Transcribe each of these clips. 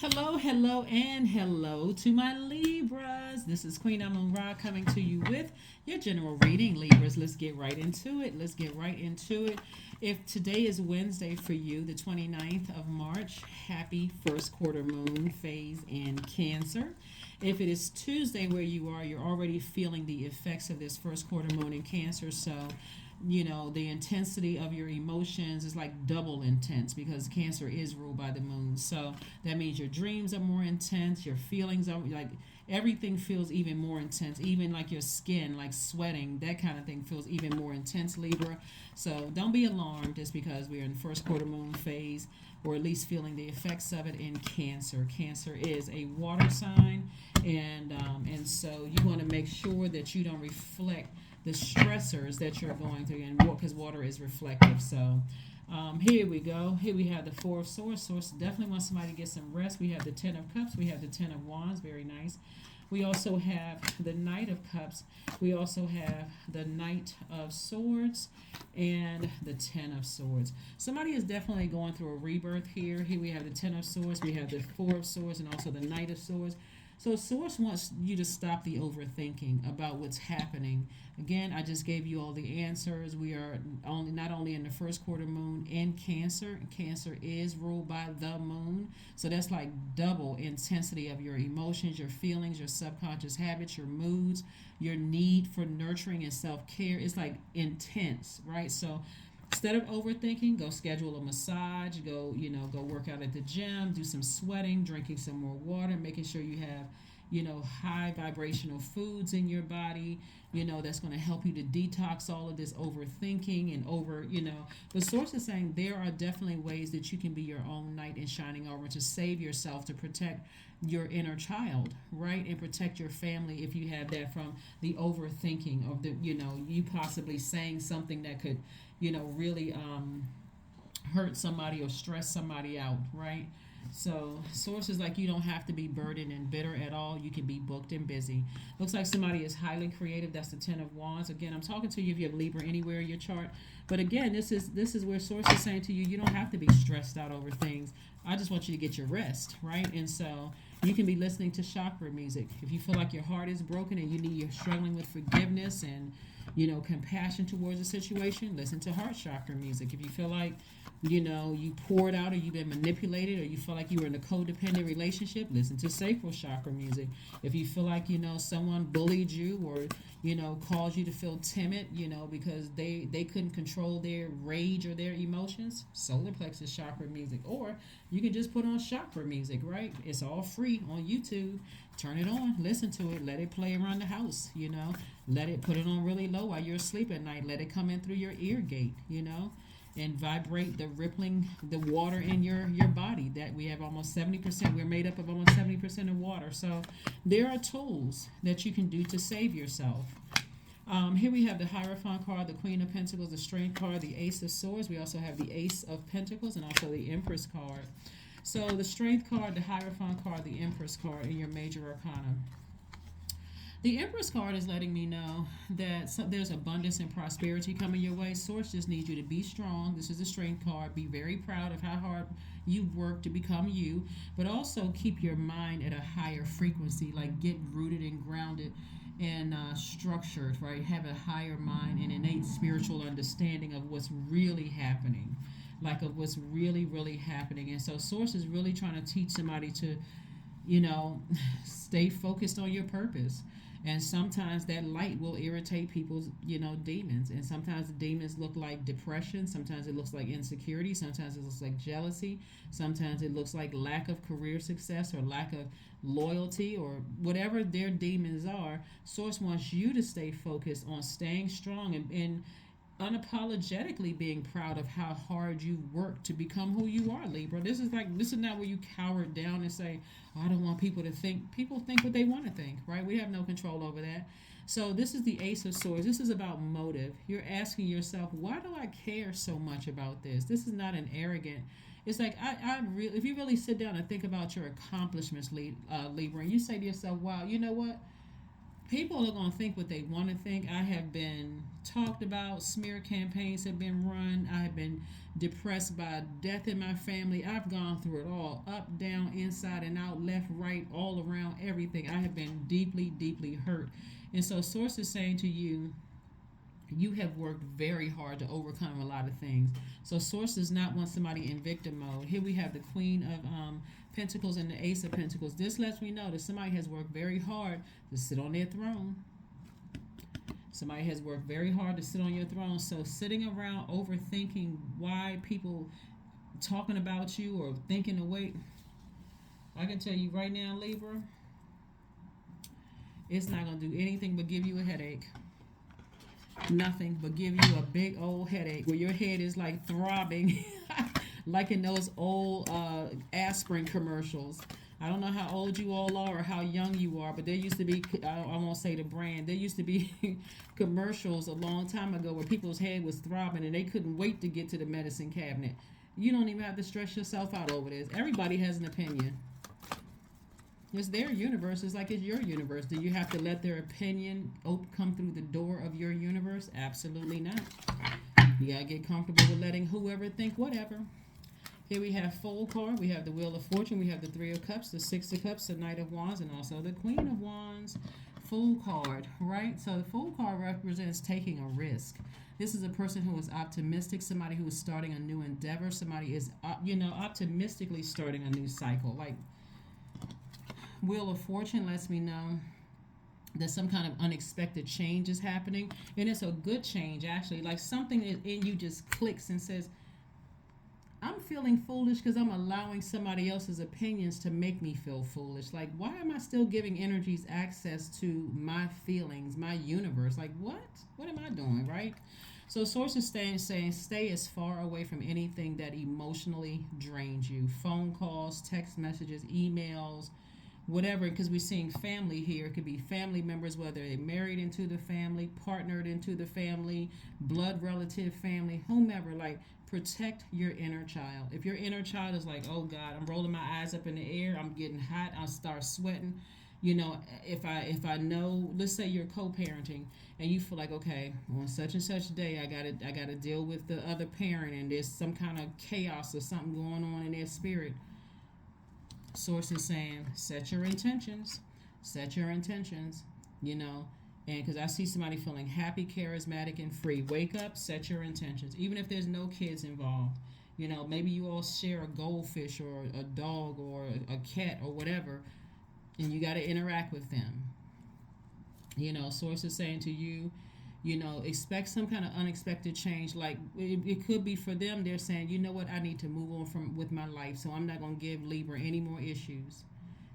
Hello, hello, and hello to my Libras. This is Queen Amun Ra coming to you with your general reading, Libras. Let's get right into it. Let's get right into it. If today is Wednesday for you, the 29th of March, happy first quarter moon phase in Cancer. If it is Tuesday where you are, you're already feeling the effects of this first quarter moon in Cancer. So the intensity of your emotions is like double intense because Cancer is ruled by the moon. So that means your dreams are more intense, your feelings are like everything feels even more intense, even like your skin, like sweating, that kind of thing feels even more intense, Libra. So don't be alarmed just because we're in first quarter moon phase, or at least feeling the effects of it in Cancer. Cancer is a water sign, and so you want to make sure that you don't reflect the stressors that you're going through, and because water is reflective. So here we go. Here we have the Four of Swords. Source definitely wants somebody to get some rest. We have the Ten of Cups. We have the Ten of Wands. Very nice. We also have the Knight of Cups. We also have the Knight of Swords and the Ten of Swords. Somebody is definitely going through a rebirth here. Here we have the Ten of Swords. We have the Four of Swords and also the Knight of Swords. So Source wants you to stop the overthinking about what's happening. Again, I just gave you all the answers. We are only not only in the first quarter moon in Cancer. Cancer is ruled by the moon. So that's like double intensity of your emotions, your feelings, your subconscious habits, your moods, your need for nurturing and self-care. It's like intense, right? So instead of overthinking, go schedule a massage, go work out at the gym, do some sweating, drinking some more water, making sure you have, high vibrational foods in your body, that's going to help you to detox all of this overthinking and the source is saying there are definitely ways that you can be your own knight in shining armor to save yourself, to protect your inner child, right? And protect your family if you have that from the overthinking of you possibly saying something that could really hurt somebody or stress somebody out, right? So sources like you don't have to be burdened and bitter at all. You can be booked and busy. Looks like somebody is highly creative. That's the Ten of Wands. Again, I'm talking to you if you have Libra anywhere in your chart. But again, this is where source is saying to you, you don't have to be stressed out over things. I just want you to get your rest, right? And so you can be listening to chakra music. If you feel like your heart is broken and you're struggling with forgiveness and compassion towards a situation, listen to heart chakra music. If you feel like you poured out or you've been manipulated or you feel like you were in a codependent relationship, listen to sacral chakra music. If you feel like someone bullied you or caused you to feel timid because they couldn't control their rage or their emotions, solar plexus chakra music. Or you can just put on chakra music, right? It's all free on YouTube. Turn it on, listen to it, let it play around the house, let it put it on really low while you're asleep at night, let it come in through your ear gate, and vibrate the water in your body. That we have almost 70%, we're made up of almost 70% of water. So there are tools that you can do to save yourself. Here we have the Hierophant card, the Queen of Pentacles, the Strength card, the Ace of Swords. We also have the Ace of Pentacles and also the Empress card. So the Strength card, the Hierophant card, the Empress card in your major arcana. The Empress card is letting me know that there's abundance and prosperity coming your way. Source just needs you to be strong. This is the Strength card. Be very proud of how hard you've worked to become you, but also keep your mind at a higher frequency, like get rooted and grounded and structured, right? Have a higher mind and innate spiritual understanding of what's really happening, like of what's really, really happening. And so Source is really trying to teach somebody to, stay focused on your purpose. And sometimes that light will irritate people's, demons. And sometimes the demons look like depression. Sometimes it looks like insecurity. Sometimes it looks like jealousy. Sometimes it looks like lack of career success or lack of loyalty or whatever their demons are. Source wants you to stay focused on staying strong and unapologetically being proud of how hard you work to become who you are, Libra. This is not where you cower down and say, oh, I don't want people to think. People think what they want to think, right? We have no control over that. So this is the Ace of Swords. This is about motive. You're asking yourself, why do I care so much about this? This is not an arrogant. It's like I really, if you really sit down and think about your accomplishments, Libra, and you say to yourself, wow, you know what? People are going to think what they want to think. I have been talked about. Smear campaigns have been run. I have been depressed by death in my family. I've gone through it all, up, down, inside and out, left, right, all around, everything. I have been deeply, deeply hurt. And so source is saying to you, you have worked very hard to overcome a lot of things. So source does not want somebody in victim mode. Here we have the Queen of Pentacles and the Ace of Pentacles. This lets me know that somebody has worked very hard to sit on their throne. Somebody has worked very hard to sit on your throne. So sitting around overthinking why people talking about you or thinking away, I can tell you right now, Libra, it's not going to do anything but give you a headache. Nothing but give you a big old headache where your head is like throbbing like in those old aspirin commercials. I don't know how old you all are or how young you are, but there used to be, I won't say the brand, there used to be commercials a long time ago where people's head was throbbing and they couldn't wait to get to the medicine cabinet. You don't even have to stress yourself out over this. Everybody has an opinion. It's their universe. It's like it's your universe. Do you have to let their opinion come through the door of your universe? Absolutely not. You gotta get comfortable with letting whoever think whatever. Here we have Fool card. We have the Wheel of Fortune. We have the Three of Cups, the Six of Cups, the Knight of Wands, and also the Queen of Wands. Fool card, right? So the Fool card represents taking a risk. This is a person who is optimistic, somebody who is starting a new endeavor, somebody is, optimistically starting a new cycle. Like, Wheel of Fortune lets me know that some kind of unexpected change is happening, and it's a good change actually. Like something in you just clicks and says, I'm feeling foolish because I'm allowing somebody else's opinions to make me feel foolish. Like, why am I still giving energies access to my feelings, my universe? Like, what am I doing, right? So source is saying stay as far away from anything that emotionally drains you. Phone calls, text messages, emails, whatever, because we're seeing family here. It could be family members, whether they're married into the family, partnered into the family, blood relative family, whomever. Like, protect your inner child. If your inner child is like, oh God, I'm rolling my eyes up in the air, I'm getting hot, I'll start sweating. If I know, let's say you're co-parenting and you feel like, okay, on such and such day, I gotta deal with the other parent and there's some kind of chaos or something going on in their spirit. Source is saying, set your intentions, and because I see somebody feeling happy, charismatic, and free. Wake up, set your intentions, even if there's no kids involved. Maybe you all share a goldfish or a dog or a cat or whatever, and you got to interact with them. Source is saying to you, expect some kind of unexpected change. Like it could be for them, they're saying, you know what, I need to move on with my life, so I'm not going to give Libra any more issues.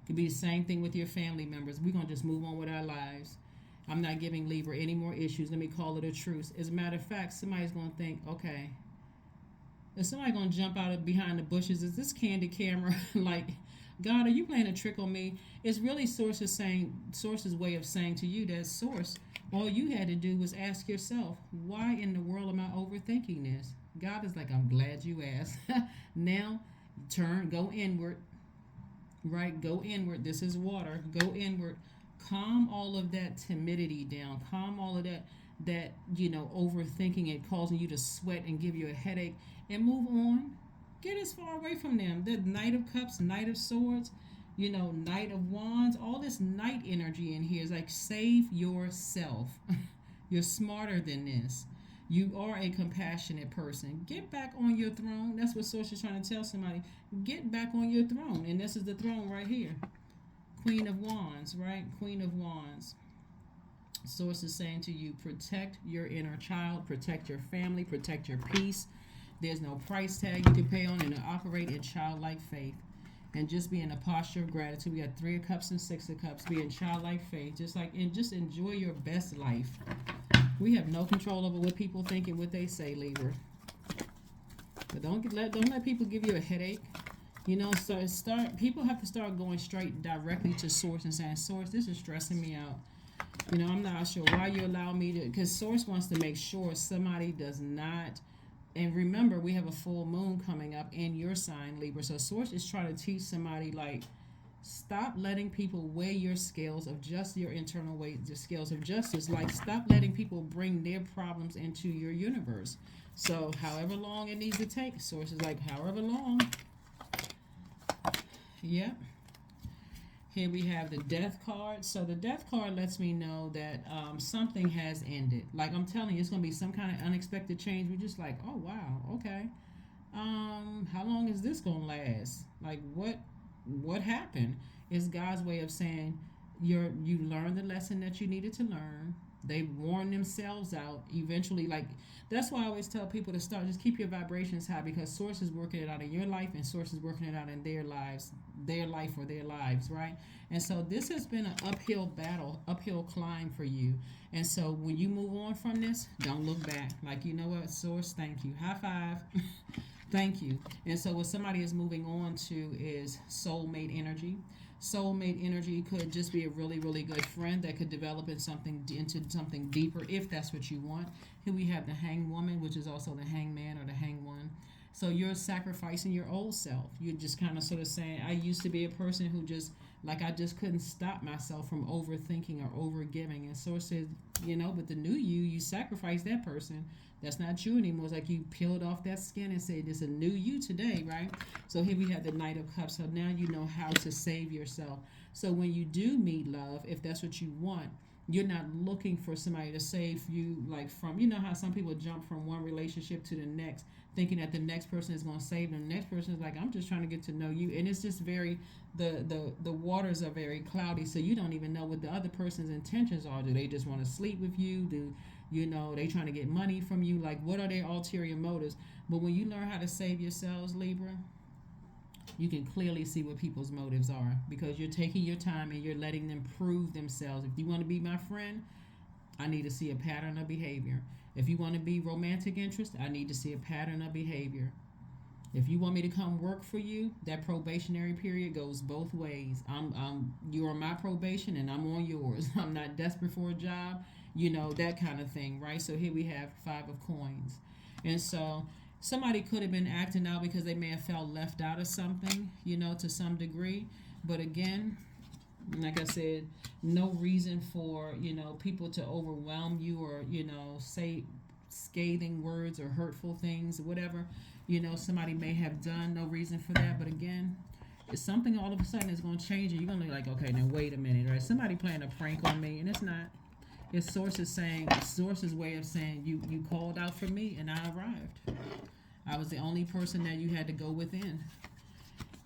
It could be the same thing with your family members. We're going to just move on with our lives. I'm not giving Libra any more issues. Let me call it a truce. As a matter of fact, somebody's going to think, okay, is somebody going to jump out of behind the bushes? Is this candid camera? Like, God, are you playing a trick on me? It's really Source's way of saying to you that Source, all you had to do was ask yourself, why in the world am I overthinking this? God is like, I'm glad you asked. Now, go inward, right? Go inward. This is water. Go inward. Calm all of that timidity down. Calm all of that overthinking it causing you to sweat and give you a headache, and move on. Get as far away from them. The Knight of Cups, Knight of Swords, Knight of Wands, all this night energy in here is like, save yourself. You're smarter than this. You are a compassionate person. Get back on your throne. That's what Source is trying to tell somebody. Get back on your throne. And this is the throne right here. Queen of Wands, right? Queen of Wands. Source is saying to you, protect your inner child, protect your family, protect your peace. There's no price tag you can pay on, and to operate in childlike faith. And just be in a posture of gratitude. We got Three of Cups and Six of Cups. Be in childlike faith. Just enjoy your best life. We have no control over what people think and what they say, Libra. But don't let people give you a headache. So people have to start going straight directly to Source and saying, Source, this is stressing me out. I'm not sure why you allow me to, because Source wants to make sure somebody does not, and remember, we have a full moon coming up in your sign, Libra. So Source is trying to teach somebody, like, Stop letting people weigh your scales of just your internal weight, the scales of justice. Like, stop letting people bring their problems into your universe. So, however long it needs to take, sources like however long. Yep. Here we have the death card. So the death card lets me know that something has ended. Like, I'm telling you, it's going to be some kind of unexpected change. We're just like, oh, wow, okay. How long is this going to last? Like, what happened? It's God's way of saying you learned the lesson that you needed to learn. They worn themselves out eventually. Like, that's why I always tell people to start, just keep your vibrations high, because source is working it out in your life and source is working it out in their lives, their life or their lives, right? And so this has been an uphill battle, uphill climb for you. And so when you move on from this, don't look back. Like, you know what, source, thank you, high five. Thank you. And so what somebody is moving on to is soulmate energy. Soulmate energy could just be a really, really good friend that could develop into something deeper, if that's what you want. Here we have the hanged woman, which is also the hangman or the hanged one. So you're sacrificing your old self. You're just kind of sort of saying, I used to be a person who just, like, I just couldn't stop myself from overthinking or overgiving. And so it says, but the new you sacrifice that person. That's not you anymore. It's like you peeled off that skin and said, it's a new you today, right? So here we have the Knight of Cups. So now you know how to save yourself. So when you do meet love, if that's what you want, you're not looking for somebody to save you, like, from, how some people jump from one relationship to the next, thinking that the next person is going to save them. The next person is like, I'm just trying to get to know you. And it's just very, the waters are very cloudy, so you don't even know what the other person's intentions are. Do they just want to sleep with you? They trying to get money from you? Like, what are their ulterior motives? But when you learn how to save yourselves, Libra, you can clearly see what people's motives are, because you're taking your time and you're letting them prove themselves. If you want to be my friend, I need to see a pattern of behavior. If you want to be romantic interest, I need to see a pattern of behavior. If you want me to come work for you, that probationary period goes both ways. You're on my probation and I'm on yours. I'm not desperate for a job, that kind of thing, right? So here we have 5 of coins. And so somebody could have been acting out because they may have felt left out of something, to some degree. But again, like I said, no reason for, people to overwhelm you or, say scathing words or hurtful things, whatever, somebody may have done. No reason for that. But again, it's something all of a sudden is going to change, and you're going to be like, okay, now wait a minute, right? Somebody playing a prank on me, and it's not. It's Source's way of saying, you called out for me, and I arrived. I was the only person that you had to go within.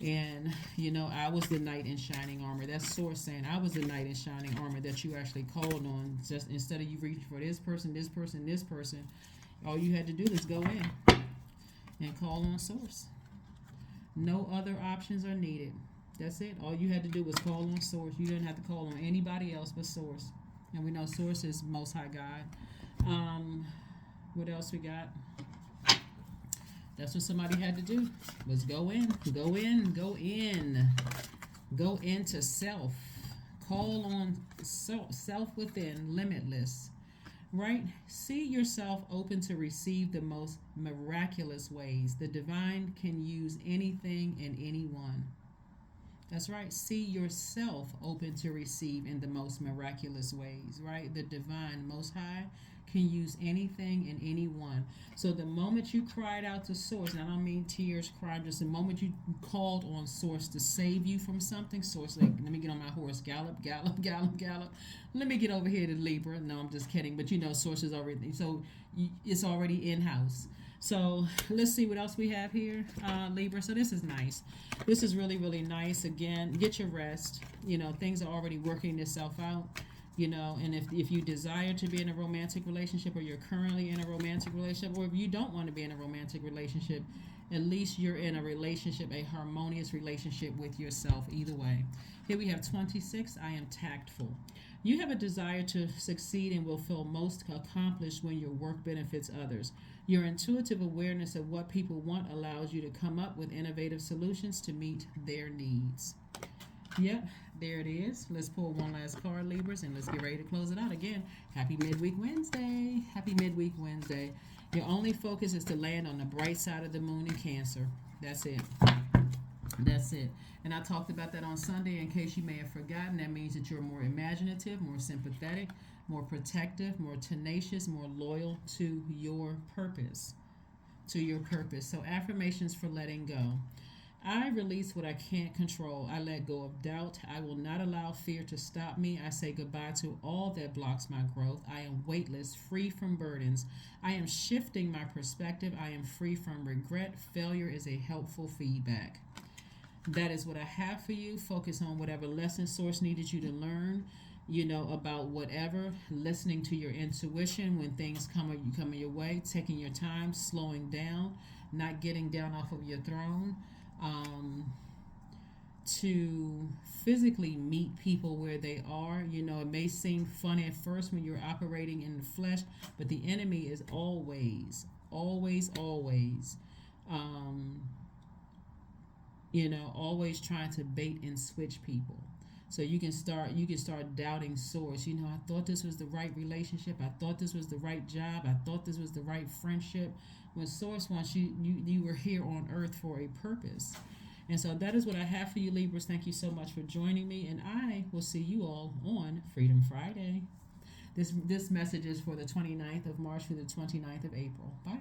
And, I was the knight in shining armor. That's Source saying, I was the knight in shining armor that you actually called on. Just instead of you reaching for this person, this person, this person, all you had to do is go in and call on Source. No other options are needed. That's it. All you had to do was call on Source. You didn't have to call on anybody else but Source. And we know Source is Most High God. What else we got? That's what somebody had to do, was go in, go into self. Call on self within, limitless, right? See yourself open to receive the most miraculous ways. The divine can use anything and anyone. That's right. See yourself open to receive in the most miraculous ways, right? The divine, Most High, can use anything and anyone. So the moment you cried out to Source, and I don't mean tears, crying, just the moment you called on Source to save you from something, Source, like, let me get on my horse, gallop, gallop, gallop, gallop. Let me get over here to Libra. No, I'm just kidding. But Source is already, so it's already in-house. So let's see what else we have here, Libra. So this is nice. This is really, really nice. Again, get your rest. Things are already working itself out. And if you desire to be in a romantic relationship, or you're currently in a romantic relationship, or if you don't want to be in a romantic relationship, at least you're in a relationship, a harmonious relationship with yourself. Either way. Here we have 26. I am tactful. You have a desire to succeed and will feel most accomplished when your work benefits others. Your intuitive awareness of what people want allows you to come up with innovative solutions to meet their needs. Yep, there it is. Let's pull one last card, Libras, and let's get ready to close it out. Again, happy Midweek Wednesday. Happy Midweek Wednesday. Your only focus is to land on the bright side of the moon in Cancer. That's it. That's it. And I talked about that on Sunday in case you may have forgotten. That means that you're more imaginative, more sympathetic, more protective, more tenacious, more loyal to your purpose. To your purpose. So, affirmations for letting go. I release what I can't control. I let go of doubt. I will not allow fear to stop me. I say goodbye to all that blocks my growth. I am weightless, free from burdens. I am shifting my perspective. I am free from regret. Failure is a helpful feedback. That is what I have for you. Focus on whatever lesson source needed you to learn, about whatever. Listening to your intuition when things coming your way, taking your time, slowing down, not getting down off of your throne. Um, to physically meet people where they are. It may seem funny at first when you're operating in the flesh, but the enemy is always, always, always um, always trying to bait and switch people. So you can start doubting source. I thought this was the right relationship. I thought this was the right job. I thought this was the right friendship. When source wants you were here on earth for a purpose. And so that is what I have for you, Libras. Thank you so much for joining me, and I will see you all on Freedom Friday. This message is for the 29th of March through the 29th of April. Bye.